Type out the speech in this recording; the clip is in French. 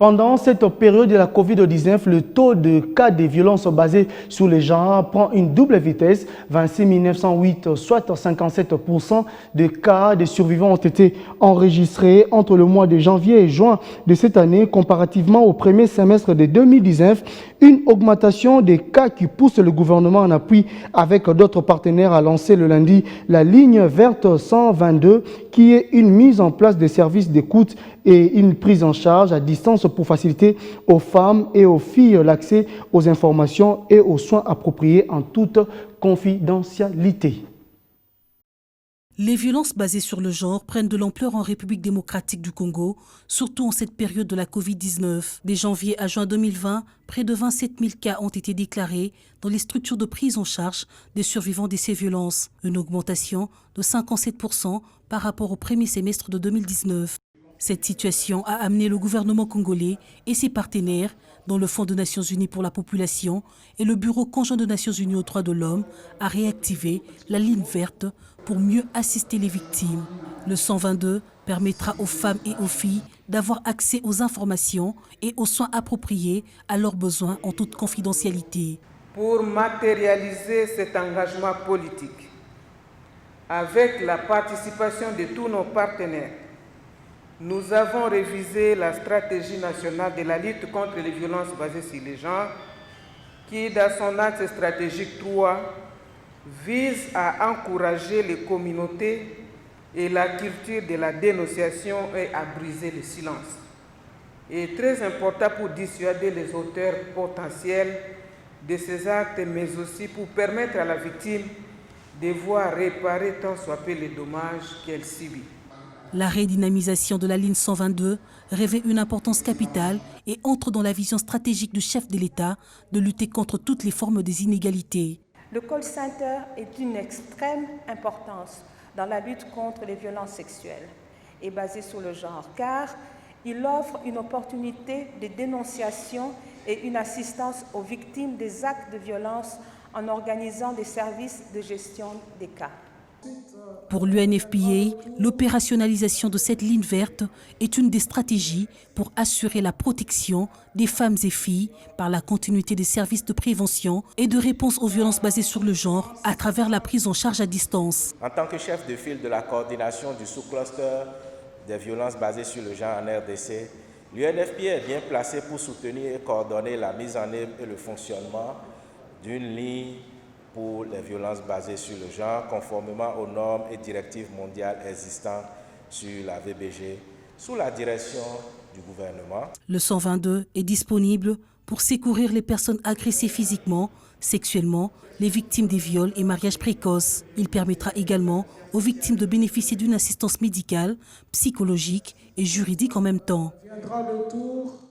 Pendant cette période de la Covid-19, le taux de cas de violences basées sur les genres prend une double vitesse. 26 908, soit 57% de cas de survivants ont été enregistrés entre le mois de janvier et juin de cette année, comparativement au premier semestre de 2019. Une augmentation des cas qui pousse le gouvernement en appui avec d'autres partenaires à lancer le lundi la ligne verte 122, qui est une mise en place de services d'écoute et une prise en charge à distance pour faciliter aux femmes et aux filles l'accès aux informations et aux soins appropriés en toute confidentialité. Les violences basées sur le genre prennent de l'ampleur en République démocratique du Congo, surtout en cette période de la Covid-19. De janvier à juin 2020, près de 27 000 cas ont été déclarés dans les structures de prise en charge des survivants de ces violences, une augmentation de 57% par rapport au premier semestre de 2019. Cette situation a amené le gouvernement congolais et ses partenaires, dont le Fonds des Nations Unies pour la population et le Bureau conjoint des Nations Unies aux droits de l'homme, à réactiver la ligne verte pour mieux assister les victimes. Le 122 permettra aux femmes et aux filles d'avoir accès aux informations et aux soins appropriés à leurs besoins en toute confidentialité. Pour matérialiser cet engagement politique, avec la participation de tous nos partenaires, nous avons révisé la stratégie nationale de la lutte contre les violences basées sur les genres, qui, dans son axe stratégique 3, vise à encourager les communautés et la culture de la dénonciation et à briser le silence. Il est très important pour dissuader les auteurs potentiels de ces actes, mais aussi pour permettre à la victime de voir réparer tant soit peu les dommages qu'elle subit. La redynamisation de la ligne 122 revêt une importance capitale et entre dans la vision stratégique du chef de l'État de lutter contre toutes les formes des inégalités. Le call center est d'une extrême importance dans la lutte contre les violences sexuelles et basée sur le genre, car il offre une opportunité de dénonciation et une assistance aux victimes des actes de violence en organisant des services de gestion des cas. Pour l'UNFPA, l'opérationnalisation de cette ligne verte est une des stratégies pour assurer la protection des femmes et filles par la continuité des services de prévention et de réponse aux violences basées sur le genre à travers la prise en charge à distance. En tant que chef de file de la coordination du sous-cluster des violences basées sur le genre en RDC, l'UNFPA est bien placée pour soutenir et coordonner la mise en œuvre et le fonctionnement d'une ligne pour les violences basées sur le genre, conformément aux normes et directives mondiales existantes sur la VBG, sous la direction du gouvernement. Le 122 est disponible pour secourir les personnes agressées physiquement, sexuellement, les victimes des viols et mariages précoces. Il permettra également aux victimes de bénéficier d'une assistance médicale, psychologique et juridique en même temps. Viendra le tour